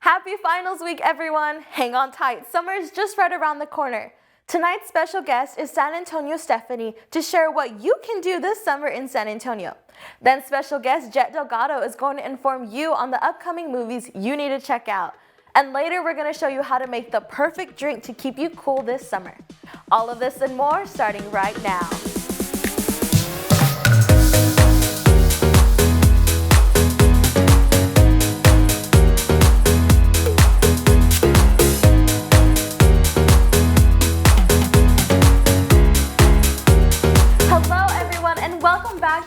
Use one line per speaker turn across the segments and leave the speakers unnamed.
Happy finals week, everyone! Hang on tight, summer is just right around the corner. Tonight's special guest is San Antonio Stephanie to share what you can do this summer in San Antonio. Then special guest Jet Delgado is going to inform you on the upcoming movies you need to check out. And later we're going to show you how to make the perfect drink to keep you cool this summer. All of this and more starting right now.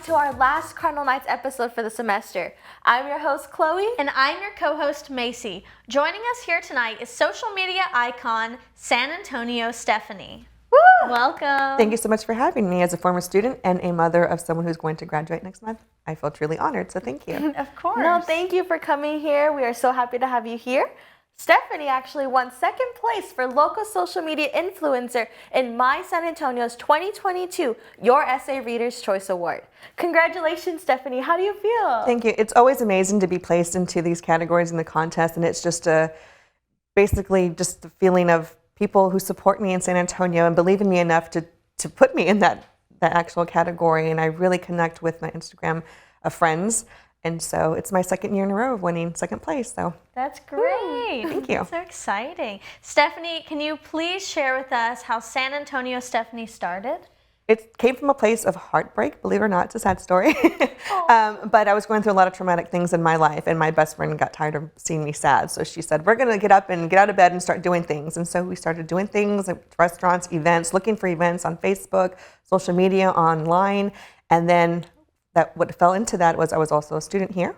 To our last Cardinal Nights episode for the semester. I'm your host, Chloe.
And I'm your co-host, Macy. Joining us here tonight is social media icon, San Antonio Stephanie.
Woo!
Welcome.
Thank you so much for having me. As a former student and a mother of someone who's going to graduate next month, I feel truly honored, so thank you.
Of course.
No, thank you for coming here. We are so happy to have you here. Stephanie actually won second place for local social media influencer in My San Antonio's 2022 Your Essay Reader's Choice Award. Congratulations, Stephanie. How do you feel?
Thank you. It's always amazing to be placed into these categories in the contest, and it's just basically just the feeling of people who support me in San Antonio and believe in me enough to put me in that actual category, and I really connect with my Instagram friends. And so it's my second year in a row of winning second place. So
that's great.
Thank you.
So exciting. Stephanie, can you please share with us how San Antonio Stephanie started?
It came from a place of heartbreak, believe it or not. It's a sad story. But I was going through a lot of traumatic things in my life, and my best friend got tired of seeing me sad. So she said, we're going to get up and get out of bed and start doing things. And so we started doing things at restaurants, events, looking for events on Facebook, social media, online. And then what fell into that was I was also a student here,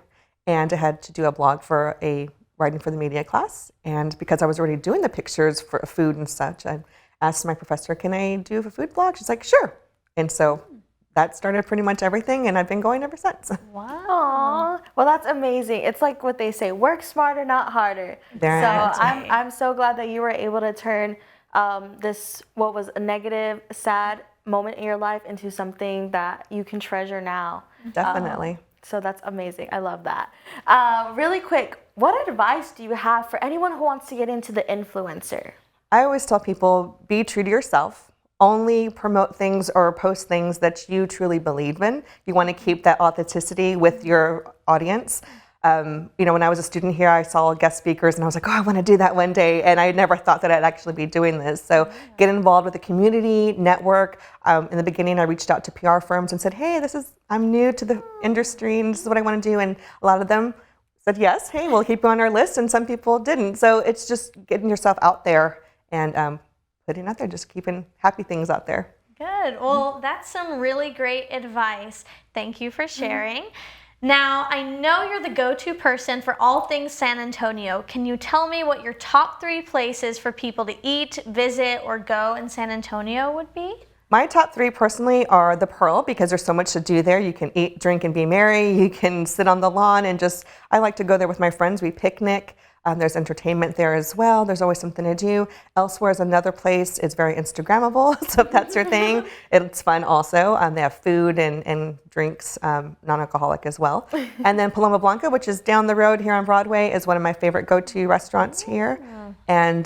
and I had to do a blog for a writing for the media class. And because I was already doing the pictures for food and such, I asked my professor, can I do a food blog? She's like, sure. And so that started pretty much everything, and I've been going ever since.
Wow. Aww. Well, that's amazing. It's like what they say, work smarter, not harder. I'm so glad that you were able to turn this, what was a negative, sad moment in your life into something that you can treasure now.
Definitely.
So that's amazing. I love that. Really quick, what advice do you have for anyone who wants to get into the influencer?
I always tell people, be true to yourself. Only promote things or post things that you truly believe in. You want to keep that authenticity with your audience. When I was a student here, I saw guest speakers and I was like, oh, I want to do that one day. And I never thought that I'd actually be doing this. So get involved with the community, network. In the beginning, I reached out to PR firms and said, hey, I'm new to the industry and this is what I want to do. And a lot of them said, yes, hey, we'll keep you on our list. And some people didn't. So it's just getting yourself out there and putting out there, just keeping happy things out there.
Good. Well, that's some really great advice. Thank you for sharing. Now, I know you're the go-to person for all things San Antonio. Can you tell me what your top 3 places for people to eat, visit, or go in San Antonio would be?
My top 3 personally are the Pearl, because there's so much to do there. You can eat, drink, and be merry. You can sit on the lawn and I like to go there with my friends. We picnic. There's entertainment there as well. There's always something to do. Elsewhere is another place. It's very Instagrammable, so if that's your thing, it's fun also. They have food and drinks, non-alcoholic as well. And then Paloma Blanca, which is down the road here on Broadway, is one of my favorite go-to restaurants here. And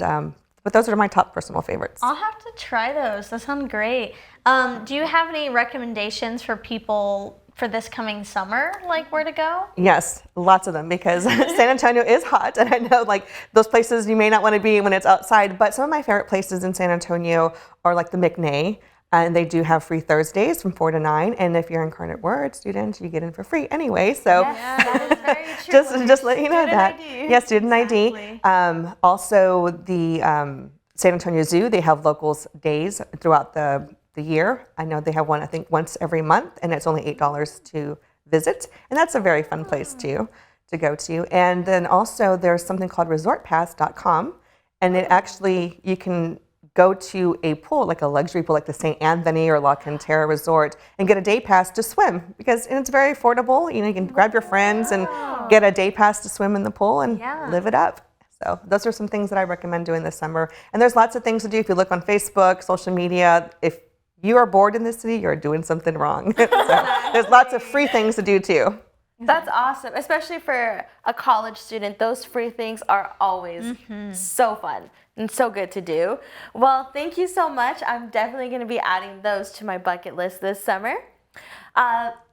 but those are my top personal favorites.
I'll have to try those. Those sound great. Do you have any recommendations for people for this coming summer, like where to go?
Yes, lots of them, because San Antonio is hot, and I know like those places you may not want to be when it's outside, but some of my favorite places in San Antonio are like the McNay, and they do have free Thursdays from 4 to 9, and if you're Incarnate Word student, you get in for free anyway, so
that is very true.
just let you know that.
ID.
Yeah, student ID. Also the San Antonio Zoo, they have locals days throughout the year. I know they have one, I think, once every month, and it's only $8 to visit, and that's a very fun place to go to. And then also there's something called resortpass.com, and it actually, you can go to a pool, like a luxury pool, like the St. Anthony or La Cantera Resort, and get a day pass to swim, because it's very affordable. You can grab your friends and get a day pass to swim in the pool and live it up. So those are some things that I recommend doing this summer. And there's lots of things to do. If you look on Facebook, social media, if you are bored in this city, you're doing something wrong. So there's lots of free things to do too.
That's awesome, especially for a college student. Those free things are always so fun and so good to do. Well, thank you so much. I'm definitely going to be adding those to my bucket list this summer.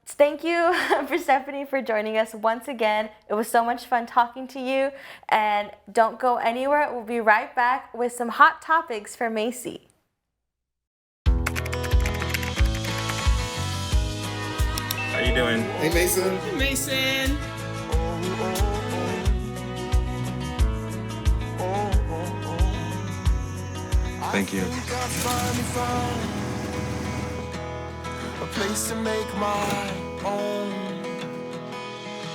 Thank you for Stephanie for joining us once again. It was so much fun talking to you. And don't go anywhere. We'll be right back with some hot topics for Macy.
How you doing?
Hey, Mason.
Hey, Mason.
Thank you.
A place to make my own.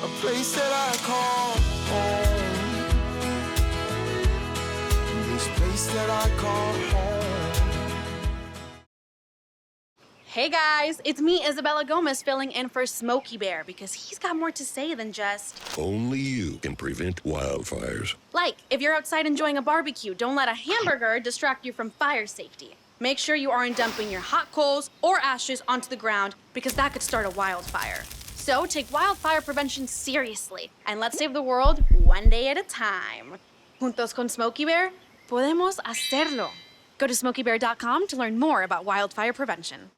A place that I call home. This place that I call home.
Hey guys, it's me, Isabella Gomez, filling in for Smokey Bear because he's got more to say than just...
Only you can prevent wildfires.
Like, if you're outside enjoying a barbecue, don't let a hamburger distract you from fire safety. Make sure you aren't dumping your hot coals or ashes onto the ground because that could start a wildfire. So take wildfire prevention seriously and let's save the world one day at a time. Juntos con Smokey Bear, podemos hacerlo. Go to smokeybear.com to learn more about wildfire prevention.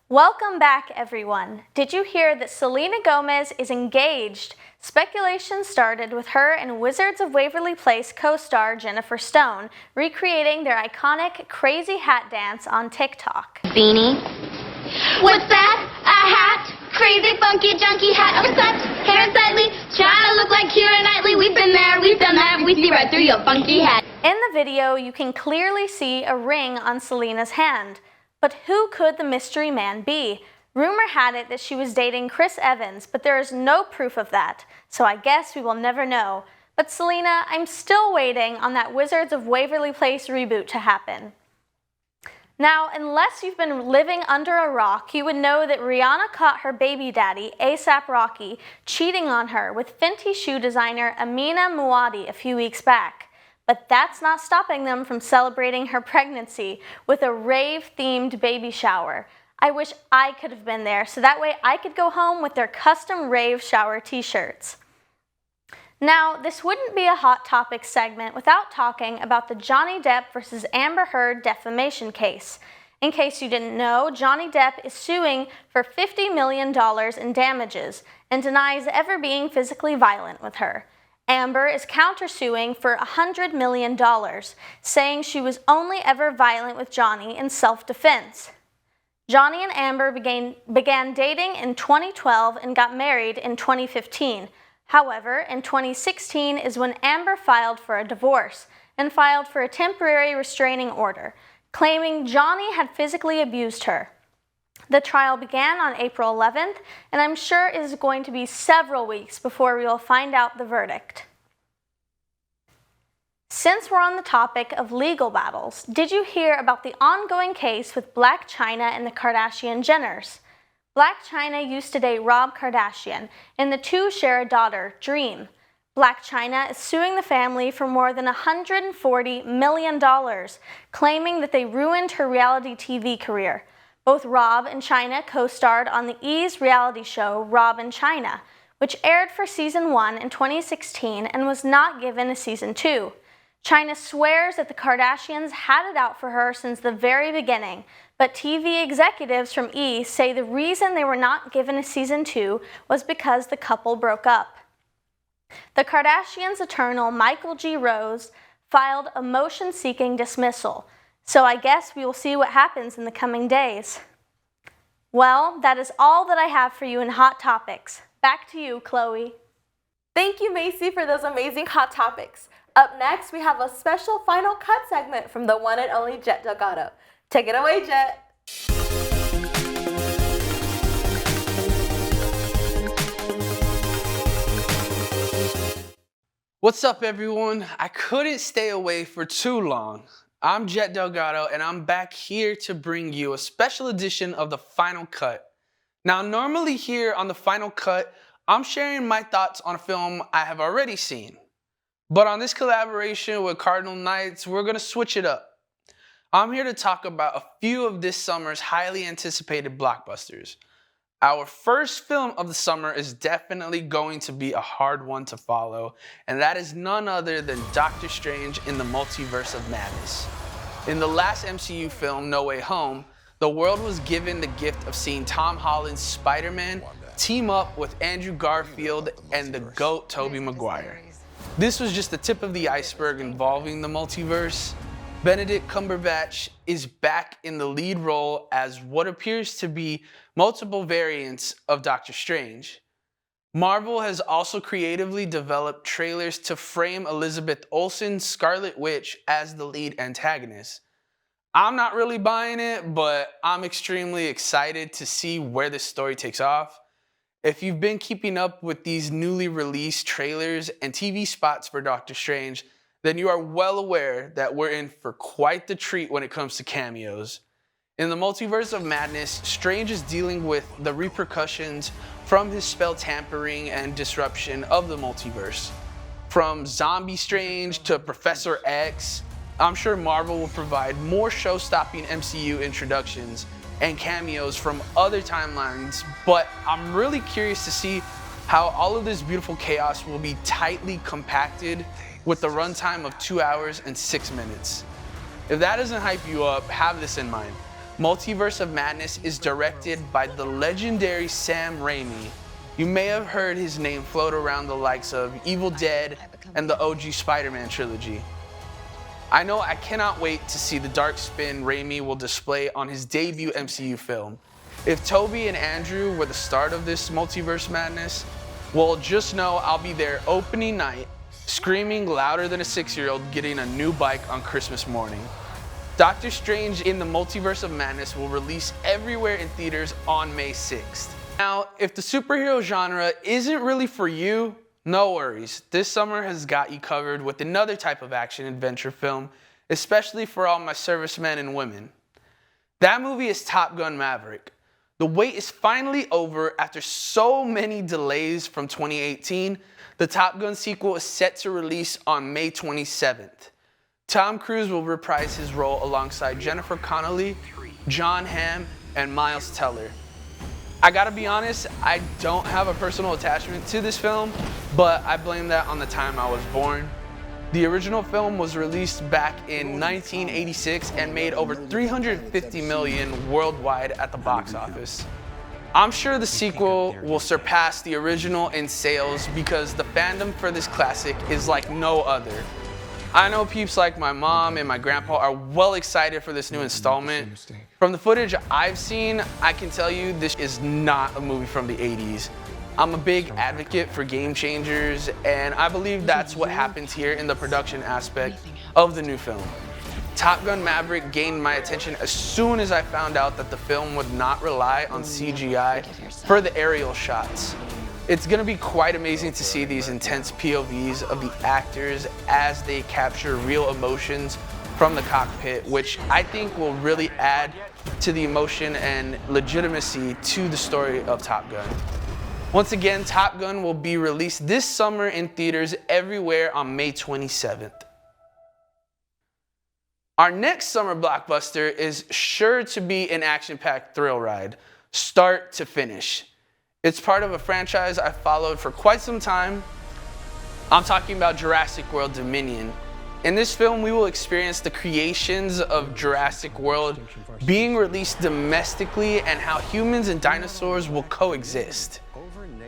Welcome back, everyone. Did you hear that Selena Gomez is engaged? Speculation started with her and Wizards of Waverly Place co-star Jennifer Stone recreating their iconic crazy hat dance on TikTok.
Beanie. What's that? A hat? Crazy, funky, junky hat. Overslept, hair unsightly, trying to look like Keira Knightley. We've been there, we've done that. We see right through your funky hat.
In the video, you can clearly see a ring on Selena's hand. But who could the mystery man be? Rumor had it that she was dating Chris Evans, but there is no proof of that, so I guess we will never know. But Selena, I'm still waiting on that Wizards of Waverly Place reboot to happen. Now, unless you've been living under a rock, you would know that Rihanna caught her baby daddy, A$AP Rocky, cheating on her with Fenty shoe designer Amina Muaddi a few weeks back. But that's not stopping them from celebrating her pregnancy with a rave-themed baby shower. I wish I could have been there so that way I could go home with their custom rave shower t-shirts. Now, this wouldn't be a Hot Topics segment without talking about the Johnny Depp versus Amber Heard defamation case. In case you didn't know, Johnny Depp is suing for $50 million in damages and denies ever being physically violent with her. Amber is countersuing for $100 million, saying she was only ever violent with Johnny in self-defense. Johnny and Amber began dating in 2012 and got married in 2015. However, in 2016 is when Amber filed for a divorce and filed for a temporary restraining order, claiming Johnny had physically abused her. The trial began on April 11th, and I'm sure it is going to be several weeks before we will find out the verdict. Since we're on the topic of legal battles, did you hear about the ongoing case with Blac Chyna and the Kardashian Jenners? Blac Chyna used to date Rob Kardashian, and the two share a daughter, Dream. Blac Chyna is suing the family for more than $140 million, claiming that they ruined her reality TV career. Both Rob and Chyna co-starred on the E's reality show Rob and Chyna, which aired for season 1 in 2016 and was not given a season 2. Chyna swears that the Kardashians had it out for her since the very beginning, but TV executives from E say the reason they were not given a season 2 was because the couple broke up. The Kardashians' attorney Michael G. Rose filed a motion seeking dismissal, so I guess we will see what happens in the coming days. Well, that is all that I have for you in Hot Topics. Back to you, Chloe.
Thank you, Macy, for those amazing hot topics. Up next, we have a special final cut segment from the one and only Jet Delgado. Take it away, Jet.
What's up, everyone? I couldn't stay away for too long. I'm Jet Delgado, and I'm back here to bring you a special edition of The Final Cut. Now, normally here on The Final Cut, I'm sharing my thoughts on a film I have already seen. But on this collaboration with Cardinal Nights, we're going to switch it up. I'm here to talk about a few of this summer's highly anticipated blockbusters. Our first film of the summer is definitely going to be a hard one to follow, and that is none other than Doctor Strange in the Multiverse of Madness. In the last MCU film, No Way Home, the world was given the gift of seeing Tom Holland's Spider-Man team up with Andrew Garfield and the GOAT Tobey Maguire. This was just the tip of the iceberg involving the multiverse. Benedict Cumberbatch is back in the lead role as what appears to be multiple variants of Doctor Strange. Marvel has also creatively developed trailers to frame Elizabeth Olsen's Scarlet Witch as the lead antagonist. I'm not really buying it, but I'm extremely excited to see where this story takes off. If you've been keeping up with these newly released trailers and TV spots for Doctor Strange, then you are well aware that we're in for quite the treat when it comes to cameos. In the Multiverse of Madness, Strange is dealing with the repercussions from his spell tampering and disruption of the multiverse. From Zombie Strange to Professor X, I'm sure Marvel will provide more show-stopping MCU introductions and cameos from other timelines, but I'm really curious to see how all of this beautiful chaos will be tightly compacted with the runtime of 2 hours and 6 minutes. If that doesn't hype you up, have this in mind. Multiverse of Madness is directed by the legendary Sam Raimi. You may have heard his name float around the likes of Evil Dead and the OG Spider-Man trilogy. I know I cannot wait to see the dark spin Raimi will display on his debut MCU film. If Tobey and Andrew were the start of this multiverse madness, well, just know I'll be there opening night, screaming louder than a 6-year-old getting a new bike on Christmas morning. Doctor Strange in the Multiverse of Madness will release everywhere in theaters on May 6th. Now, if the superhero genre isn't really for you, no worries, this summer has got you covered with another type of action-adventure film, especially for all my servicemen and women. That movie is Top Gun Maverick. The wait is finally over after so many delays from 2018. The Top Gun sequel is set to release on May 27th. Tom Cruise will reprise his role alongside Jennifer Connelly, John Hamm, and Miles Teller. I gotta be honest, I don't have a personal attachment to this film, but I blame that on the time I was born. The original film was released back in 1986 and made over $350 million worldwide at the box office. I'm sure the sequel will surpass the original in sales because the fandom for this classic is like no other. I know peeps like my mom and my grandpa are well excited for this new installment. From the footage I've seen, I can tell you this is not a movie from the 80s. I'm a big advocate for game changers, and I believe that's what happens here in the production aspect of the new film. Top Gun Maverick gained my attention as soon as I found out that the film would not rely on CGI for the aerial shots. It's going to be quite amazing to see these intense POVs of the actors as they capture real emotions from the cockpit, which I think will really add to the emotion and legitimacy to the story of Top Gun. Once again, Top Gun will be released this summer in theaters everywhere on May 27th. Our next summer blockbuster is sure to be an action-packed thrill ride, start to finish. It's part of a franchise I've followed for quite some time. I'm talking about Jurassic World Dominion. In this film, we will experience the creations of Jurassic World being released domestically and how humans and dinosaurs will coexist.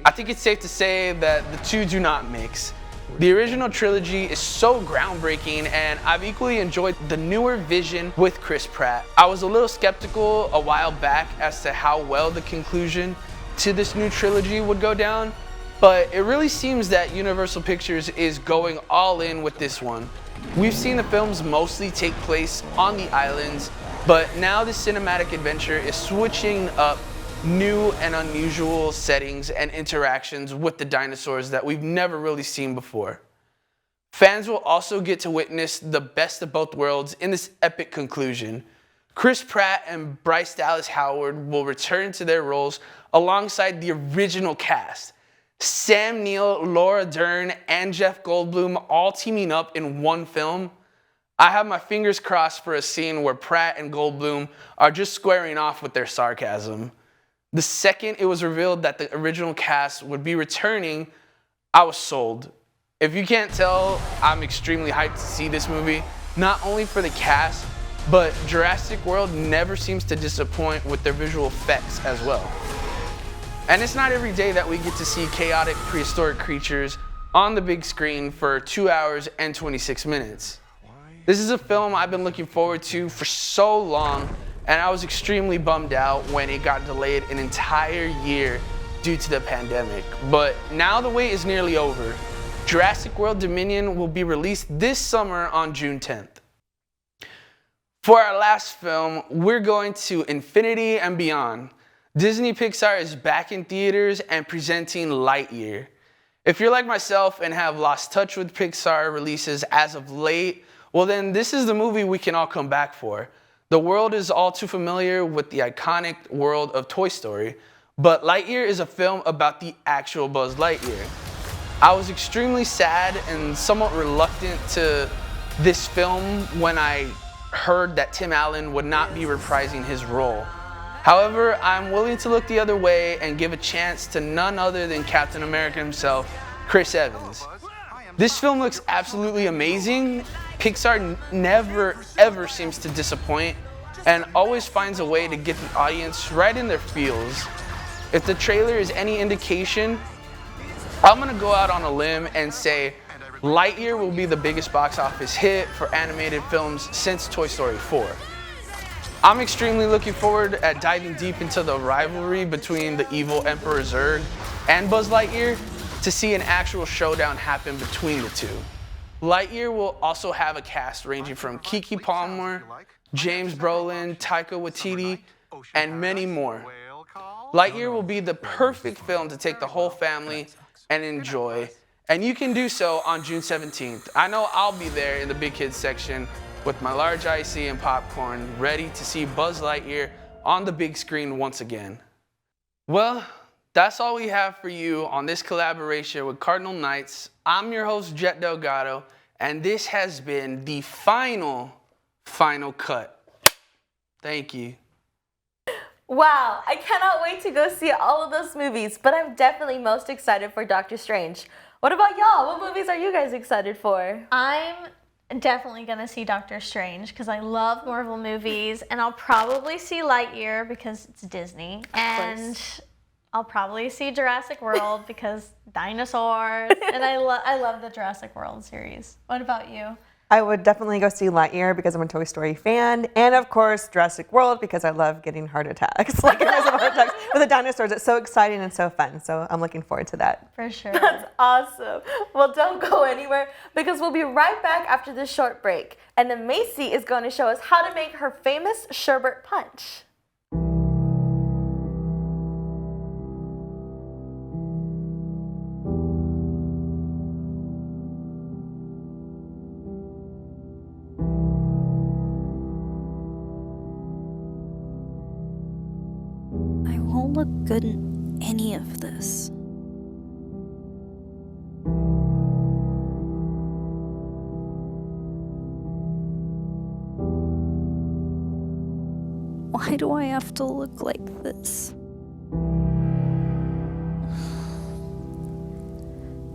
I think it's safe to say that the two do not mix. The original trilogy is so groundbreaking, and I've equally enjoyed the newer vision with Chris Pratt. I was a little skeptical a while back as to how well the conclusion to this new trilogy would go down, but it really seems that Universal Pictures is going all in with this one. We've seen the films mostly take place on the islands, but now the cinematic adventure is switching up new and unusual settings and interactions with the dinosaurs that we've never really seen before. Fans will also get to witness the best of both worlds in this epic conclusion. Chris Pratt and Bryce Dallas Howard will return to their roles alongside the original cast. Sam Neill, Laura Dern, and Jeff Goldblum all teaming up in one film. I have my fingers crossed for a scene where Pratt and Goldblum are just squaring off with their sarcasm. The second it was revealed that the original cast would be returning, I was sold. If you can't tell, I'm extremely hyped to see this movie, not only for the cast, but Jurassic World never seems to disappoint with their visual effects as well. And it's not every day that we get to see chaotic prehistoric creatures on the big screen for 2 hours and 26 minutes. This is a film I've been looking forward to for so long, and I was extremely bummed out when it got delayed an entire year due to the pandemic. But now the wait is nearly over. Jurassic World Dominion will be released this summer on June 10th. For our last film, we're going to Infinity and Beyond. Disney Pixar is back in theaters and presenting Lightyear. If you're like myself and have lost touch with Pixar releases as of late, well then this is the movie we can all come back for. The world is all too familiar with the iconic world of Toy Story, but Lightyear is a film about the actual Buzz Lightyear. I was extremely sad and somewhat reluctant to this film when I heard that Tim Allen would not be reprising his role. However, I'm willing to look the other way and give a chance to none other than Captain America himself, Chris Evans. This film looks absolutely amazing. Pixar never ever seems to disappoint and always finds a way to get the audience right in their feels. If the trailer is any indication, I'm gonna go out on a limb and say Lightyear will be the biggest box office hit for animated films since Toy Story 4. I'm extremely looking forward at diving deep into the rivalry between the evil Emperor Zurg and Buzz Lightyear to see an actual showdown happen between the two. Lightyear will also have a cast ranging from Keke Palmer, James Brolin, Taika Waititi, and many more. Lightyear will be the perfect film to take the whole family and enjoy, and you can do so on June 17th. I know I'll be there in the big kids section with my large icy and popcorn, ready to see Buzz Lightyear on the big screen once again. Well, that's all we have for you on this collaboration with Cardinal Knights. I'm your host, Jet Delgado, and this has been the final cut. Thank you.
Wow, I cannot wait to go see all of those movies, but I'm definitely most excited for Doctor Strange. What about y'all? What movies are you guys excited for?
I'm definitely gonna see Doctor Strange because I love Marvel movies, and I'll probably see Lightyear because it's Disney, and I'll probably see Jurassic World because dinosaurs, and I love the Jurassic World series. What about you?
I would definitely go see Lightyear because I'm a Toy Story fan, and of course Jurassic World because I love getting heart attacks. Like heart attacks with the dinosaurs. It's so exciting and so fun. So I'm looking forward to that.
For sure.
That's awesome. Well, don't go anywhere because we'll be right back after this short break. And then Macy is going to show us how to make her famous Sherbet Punch.
Look good in any of this. Why do I have to look like this?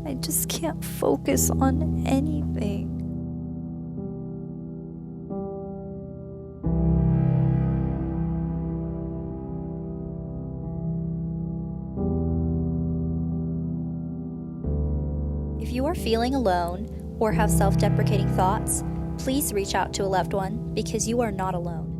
I just can't focus on anything.
If you are feeling alone or have self-deprecating thoughts, please reach out to a loved one because you are not alone.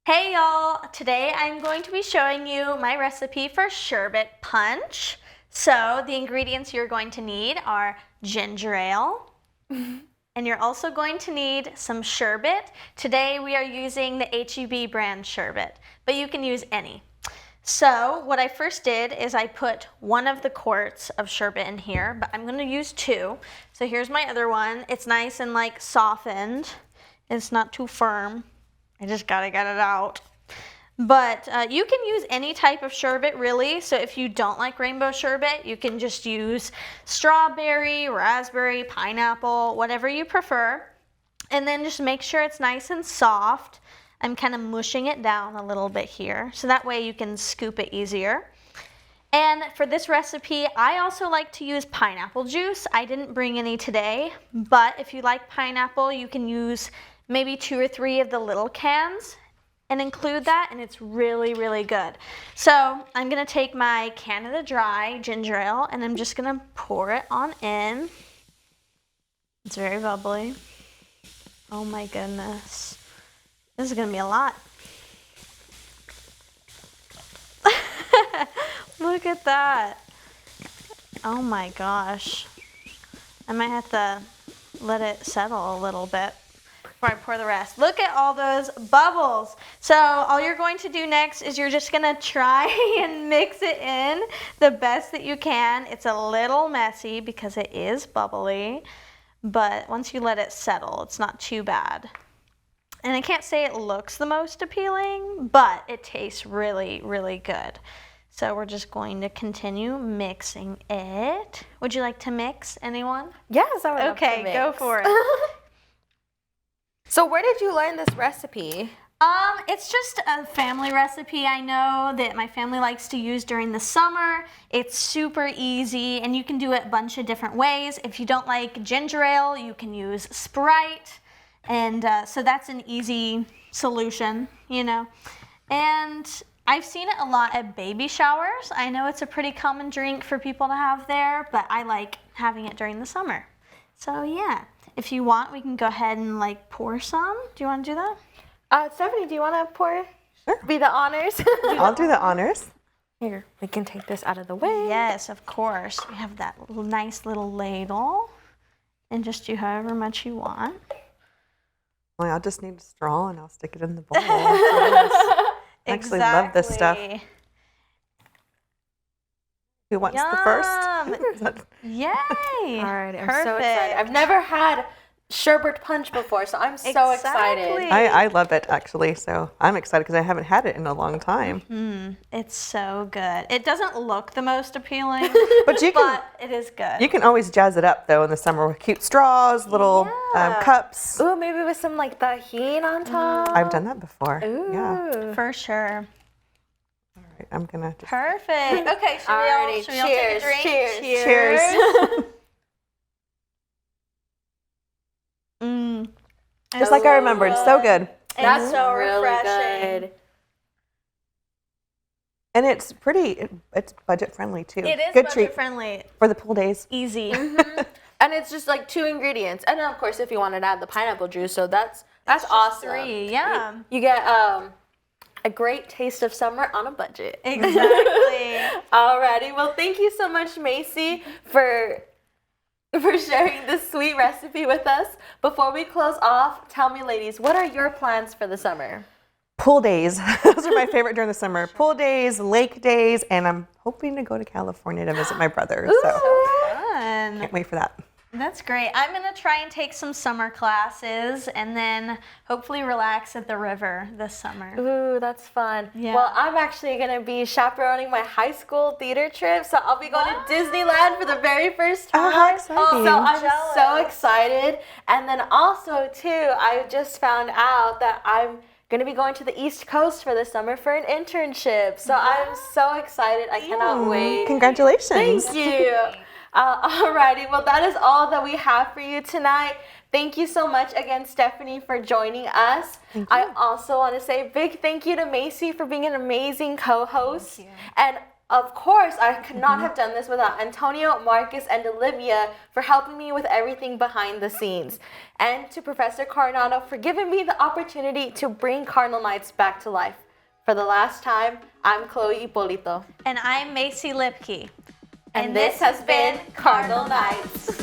Hey y'all, today I'm going to be showing you my recipe for Sherbet Punch. So the ingredients you're going to need are ginger ale, and you're also going to need some sherbet. Today we are using the HEB brand sherbet, but you can use any. So what I first did is I put one of the quarts of sherbet in here, but I'm gonna use 2. So here's my other one. It's nice and like softened. It's not too firm. I just gotta get it out. But you can use any type of sherbet, really. So if you don't like rainbow sherbet, you can just use strawberry, raspberry, pineapple, whatever you prefer. And then just make sure it's nice and soft. I'm kind of mushing it down a little bit here, so that way you can scoop it easier. And for this recipe, I also like to use pineapple juice. I didn't bring any today, but if you like pineapple, you can use maybe 2 or 3 of the little cans and include that, and it's really, really good. So I'm gonna take my Canada Dry ginger ale, and I'm just gonna pour it on in. It's very bubbly. Oh my goodness. This is gonna be a lot. Look at that. Oh my gosh. I might have to let it settle a little bit before I pour the rest. Look at all those bubbles. So all you're going to do next is you're just gonna try and mix it in the best that you can. It's a little messy because it is bubbly, but once you let it settle, it's not too bad. And I can't say it looks the most appealing, but it tastes really, really good. So we're just going to continue mixing it. Would you like to mix, anyone?
Yes, I would love to
Okay,
mix.
go for it.
So where did you learn this recipe?
It's just a family recipe I know that my family likes to use during the summer. It's super easy, and you can do it a bunch of different ways. If you don't like ginger ale, you can use Sprite. And so that's an easy solution, you know. And I've seen it a lot at baby showers. I know it's a pretty common drink for people to have there, but I like having it during the summer. So yeah, if you want, we can go ahead and like pour some. Do you want to do that?
Stephanie, do you want to pour?
Sure.
Be the honors?
I'll do the honors.
Here, we can take this out of the way.
Yes, of course. We have that little, nice little ladle, and just do however much you want.
Well, I'll just need a straw and I'll stick it in the bowl. I actually love this stuff. Who wants the first?
Yay!
All right, I'm so excited. I've never had Sherbet Punch before, so I'm so excited.
I love it, actually, so I'm excited because I haven't had it in a long time.
It's so good. It doesn't look the most appealing,
but
it is good.
You can always jazz it up, though, in the summer with cute straws, little cups.
Ooh, maybe with some like tahini on top.
I've done that before.
Ooh.
Yeah.
For sure.
All right, I'm going to just...
Perfect. Okay, should we all take a drink?
Cheers.
Cheers. Just like I remembered. So good.
That's
so
really
refreshing.
good.
And it's it's budget friendly, too.
It is
good
budget
treat
friendly.
for the pool days.
Easy.
And it's just like 2 ingredients. And then, of course, if you wanted to add the pineapple juice, so that's awesome.
3, yeah.
You get a great taste of summer on a budget.
Exactly.
Alrighty. Well, thank you so much, Macy, for sharing this sweet recipe with us. Before we close off, tell me, ladies, what are your plans for the summer?
Pool days. Those are my favorite during the summer. Pool days, lake days, and I'm hoping to go to California to visit my brother. So
Fun.
can't wait for that.
That's great. I'm going to try and take some summer classes and then hopefully relax at the river this summer.
Ooh, that's fun.
Yeah.
Well, I'm actually going to be chaperoning my high school theater trip, so I'll be going to Disneyland for the very first time.
Oh, how exciting.
So I'm so excited. And then also, too, I just found out that I'm going to be going to the East Coast for the summer for an internship. So I'm so excited. I cannot wait.
Congratulations.
Thank you. Alrighty, well, that is all that we have for you tonight. Thank you so much again, Stephanie, for joining us. I also want to say a big thank you to Macy for being an amazing co-host. And of course, I could not have done this without Antonio, Marcus, and Olivia for helping me with everything behind the scenes. And to Professor Cardinal for giving me the opportunity to bring Cardinal Nights back to life. For the last time, I'm Chloe Ippolito.
And I'm Macy Lipke.
And this has been Cardinal Nights.